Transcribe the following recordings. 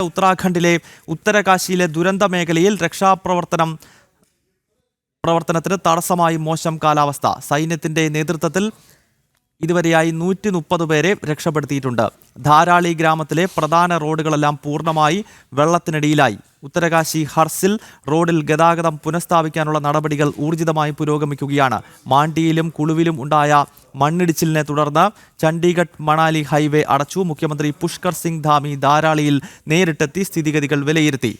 ഉത്തരാഖണ്ഡിലെ ഉത്തരകാശിയിലെ ദുരന്ത മേഖലയിൽ പ്രവർത്തനത്തിന് തടസ്സമായി മോശം കാലാവസ്ഥ. സൈന്യത്തിന്റെ നേതൃത്വത്തിൽ ഇതുവരെയായി 130 പേരെ രക്ഷപ്പെടുത്തിയിട്ടുണ്ട്. ധാരാളി ഗ്രാമത്തിലെ പ്രധാന റോഡുകളെല്ലാം പൂർണ്ണമായി വെള്ളത്തിനടിയിലായി. ഉത്തരകാശി ഹർസിൽ റോഡിൽ ഗതാഗതം പുനഃസ്ഥാപിക്കാനുള്ള നടപടികൾ ഊർജിതമായി പുരോഗമിക്കുകയാണ്. മാണ്ടിയിലും കുളുവിലും ഉണ്ടായ മണ്ണിടിച്ചിലിനെ തുടർന്ന് ചണ്ഡീഗഡ് മണാലി ഹൈവേ അടച്ചു. മുഖ്യമന്ത്രി പുഷ്കർ സിംഗ് ധാമി ധാരാളിയിൽ നേരിട്ടെത്തി സ്ഥിതിഗതികൾ വിലയിരുത്തി.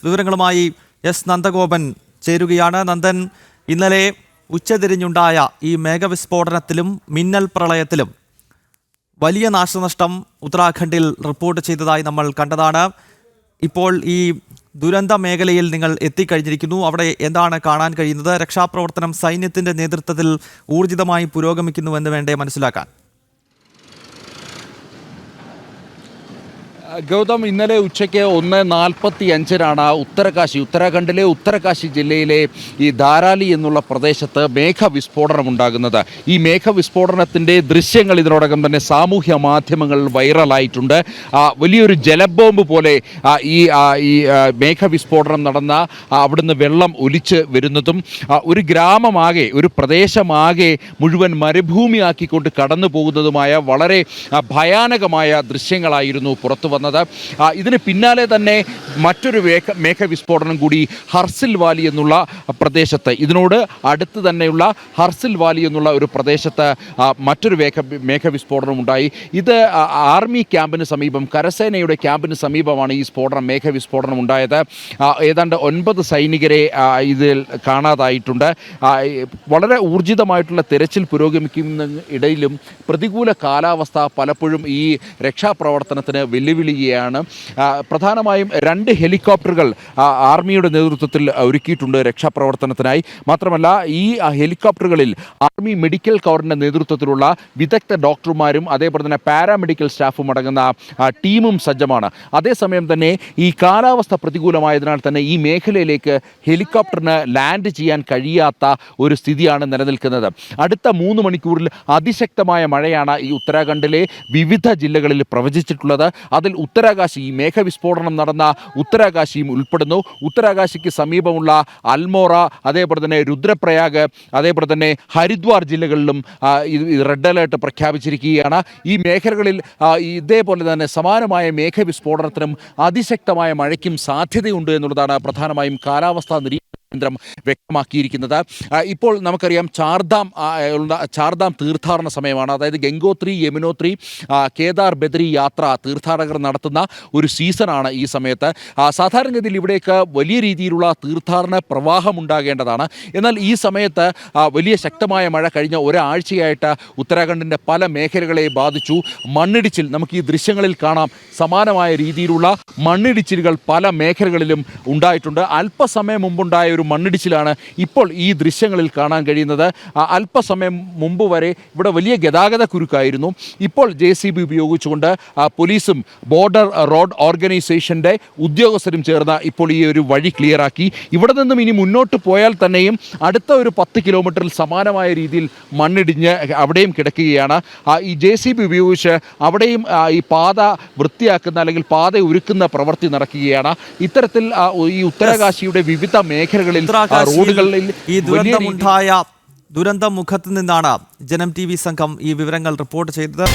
വിവരങ്ങളുമായി നന്ദഗോപൻ ചേരുകയാണ്. നന്ദൻ, ഇന്നലെ ഉച്ചതിരിഞ്ഞുണ്ടായ ഈ മേഘവിസ്ഫോടനത്തിലും മിന്നൽ പ്രളയത്തിലും വലിയ നാശനഷ്ടം ഉത്തരാഖണ്ഡിൽ റിപ്പോർട്ട് ചെയ്തതായി നമ്മൾ കണ്ടതാണ്. ഇപ്പോൾ ഈ ദുരന്ത മേഖലയിൽ നിങ്ങൾ എത്തിക്കഴിഞ്ഞിരിക്കുന്നു. അവിടെ എന്താണ് കാണാൻ കഴിയുന്നത്? രക്ഷാപ്രവർത്തനം സൈന്യത്തിന്റെ നേതൃത്വത്തിൽ ഊർജിതമായി പുരോഗമിക്കുന്നുവെന്ന് വേണ്ടേ മനസ്സിലാക്കാൻ? ഗൗതം, ഇന്നലെ ഉച്ചയ്ക്ക് 1:45 ഉത്തരാഖണ്ഡിലെ ഉത്തരകാശി ജില്ലയിലെ ഈ ധാരാലി എന്നുള്ള പ്രദേശത്ത് മേഘവിസ്ഫോടനം ഉണ്ടാകുന്നത്. ഈ മേഘവിസ്ഫോടനത്തിൻ്റെ ദൃശ്യങ്ങൾ ഇതിനോടകം തന്നെ സാമൂഹ്യ മാധ്യമങ്ങളിൽ വൈറലായിട്ടുണ്ട്. വലിയൊരു ജലബോംബ് പോലെ ഈ മേഘവിസ്ഫോടനം നടന്ന അവിടുന്ന് വെള്ളം ഒലിച്ച് വരുന്നതും ഒരു ഗ്രാമമാകെ, ഒരു പ്രദേശമാകെ മുഴുവൻ മരുഭൂമിയാക്കിക്കൊണ്ട് കടന്നു പോകുന്നതുമായ വളരെ ഭയാനകമായ ദൃശ്യങ്ങളായിരുന്നു പുറത്തു വന്നത്. ഇതിന് പിന്നാലെ തന്നെ മറ്റൊരു മേഘവിസ്ഫോടനം കൂടി ഹർസിൽ വാലി എന്നുള്ള പ്രദേശത്ത്, ഇതിനോട് അടുത്ത് തന്നെയുള്ള ഹർസിൽ വാലി എന്നുള്ള ഒരു പ്രദേശത്ത് മറ്റൊരു മേഘവിസ്ഫോടനം ഉണ്ടായി. ഇത് ആർമി ക്യാമ്പിന് സമീപം, കരസേനയുടെ ക്യാമ്പിന് സമീപമാണ് ഈ മേഘവിസ്ഫോടനം ഉണ്ടായത്. ഏതാണ്ട് 9 സൈനികരെ ഇതിൽ കാണാതായിട്ടുണ്ട്. വളരെ ഊർജിതമായിട്ടുള്ള തെരച്ചിൽ പുരോഗമിക്കുന്ന ഇടയിലും പ്രതികൂല കാലാവസ്ഥ പലപ്പോഴും ഈ രക്ഷാപ്രവർത്തനത്തിന് വെല്ലുവിളിയാണ്. പ്രധാനമായും 2 ഹെലികോപ്റ്ററുകൾ ആർമിയുടെ നേതൃത്വത്തിൽ ഒരുക്കിയിട്ടുണ്ട് രക്ഷാപ്രവർത്തനത്തിനായി. മാത്രമല്ല, ഈ ഹെലികോപ്റ്ററുകളിൽ ആർമി മെഡിക്കൽ കോറിൻ്റെ നേതൃത്വത്തിലുള്ള വിദഗ്ധ ഡോക്ടർമാരും അതേപോലെ തന്നെ പാരാമെഡിക്കൽ സ്റ്റാഫും അടങ്ങുന്ന ടീമും സജ്ജമാണ്. അതേസമയം തന്നെ ഈ കാലാവസ്ഥ പ്രതികൂലമായതിനാൽ തന്നെ ഈ മേഖലയിലേക്ക് ഹെലികോപ്റ്ററിന് ലാൻഡ് ചെയ്യാൻ കഴിയാത്ത ഒരു സ്ഥിതിയാണ് നിലനിൽക്കുന്നത്. അടുത്ത 3 മണിക്കൂറിൽ അതിശക്തമായ മഴയാണ് ഈ ഉത്തരാഖണ്ഡിലെ വിവിധ ജില്ലകളിൽ പ്രവചിച്ചിട്ടുള്ളത്. അതിൽ ഉത്തരകാശി, ഈ മേഘവിസ്ഫോടനം നടന്ന ഉത്തരകാശിയും ഉൾപ്പെടുന്നു. ഉത്തരകാശിക്ക് സമീപമുള്ള അൽമോറ, അതേപോലെ തന്നെ രുദ്രപ്രയാഗ്, അതേപോലെ തന്നെ ഹരിദ്വാർ ജില്ലകളിലും റെഡ് അലേർട്ട് പ്രഖ്യാപിച്ചിരിക്കുകയാണ്. ഈ മേഖലകളിൽ ഇതേപോലെ തന്നെ സമാനമായ മേഘവിസ്ഫോടനത്തിനും അതിശക്തമായ മഴയ്ക്കും സാധ്യതയുണ്ട് എന്നുള്ളതാണ് പ്രധാനമായും കാലാവസ്ഥാ കേന്ദ്രം വ്യക്തമാക്കിയിരിക്കുന്നത്. ഇപ്പോൾ നമുക്കറിയാം ചാർധാം തീർത്ഥാടന സമയമാണ്. അതായത് ഗംഗോത്രി, യമുനോത്രി, കേദാർ ബദ്രി യാത്ര തീർത്ഥാടകർ നടത്തുന്ന ഒരു സീസണാണ് ഈ സമയത്ത്. സാധാരണഗതിയിൽ ഇവിടേക്ക് വലിയ രീതിയിലുള്ള തീർത്ഥാടന പ്രവാഹം ഉണ്ടാകേണ്ടതാണ്. എന്നാൽ ഈ സമയത്ത് വലിയ ശക്തമായ മഴ കഴിഞ്ഞ ഒരാഴ്ചയായിട്ട് ഉത്തരാഖണ്ഡിൻ്റെ പല മേഖലകളെ ബാധിച്ചു. മണ്ണിടിച്ചിൽ നമുക്ക് ഈ ദൃശ്യങ്ങളിൽ കാണാം. സമാനമായ രീതിയിലുള്ള മണ്ണിടിച്ചിലുകൾ പല മേഖലകളിലും ഉണ്ടായിട്ടുണ്ട്. അല്പസമയം മുമ്പുണ്ടായ ഒരു മണ്ണിടിച്ചിലാണ് ഇപ്പോൾ ഈ ദൃശ്യങ്ങളിൽ കാണാൻ കഴിയുന്നത്. അല്പസമയം മുമ്പ് വരെ ഇവിടെ വലിയ ഗതാഗത കുരുക്കായിരുന്നു. ഇപ്പോൾ JCB ഉപയോഗിച്ചുകൊണ്ട് പോലീസും ബോർഡർ റോഡ് ഓർഗനൈസേഷൻ്റെ ഉദ്യോഗസ്ഥരും ചേർന്ന് ഇപ്പോൾ ഈ ഒരു വഴി ക്ലിയറാക്കി. ഇവിടെ നിന്നും ഇനി മുന്നോട്ട് പോയാൽ തന്നെയും അടുത്ത ഒരു 10 കിലോമീറ്ററിൽ സമാനമായ രീതിയിൽ മണ്ണിടിഞ്ഞ് അവിടെയും കിടക്കുകയാണ്. ഈ JCB ഉപയോഗിച്ച് അവിടെയും ഈ പാത വൃത്തിയാക്കുന്ന അല്ലെങ്കിൽ പാത ഒരുക്കുന്ന പ്രവൃത്തി നടക്കുകയാണ്. ഇത്തരത്തിൽ ഈ ഉത്തരകാശിയുടെ വിവിധ മേഖലകളിൽ ഈ ദുരന്തമുഖത്ത് നിന്നാണ് ജനം TV സംഘം ഈ വിവരങ്ങൾ റിപ്പോർട്ട് ചെയ്തത്.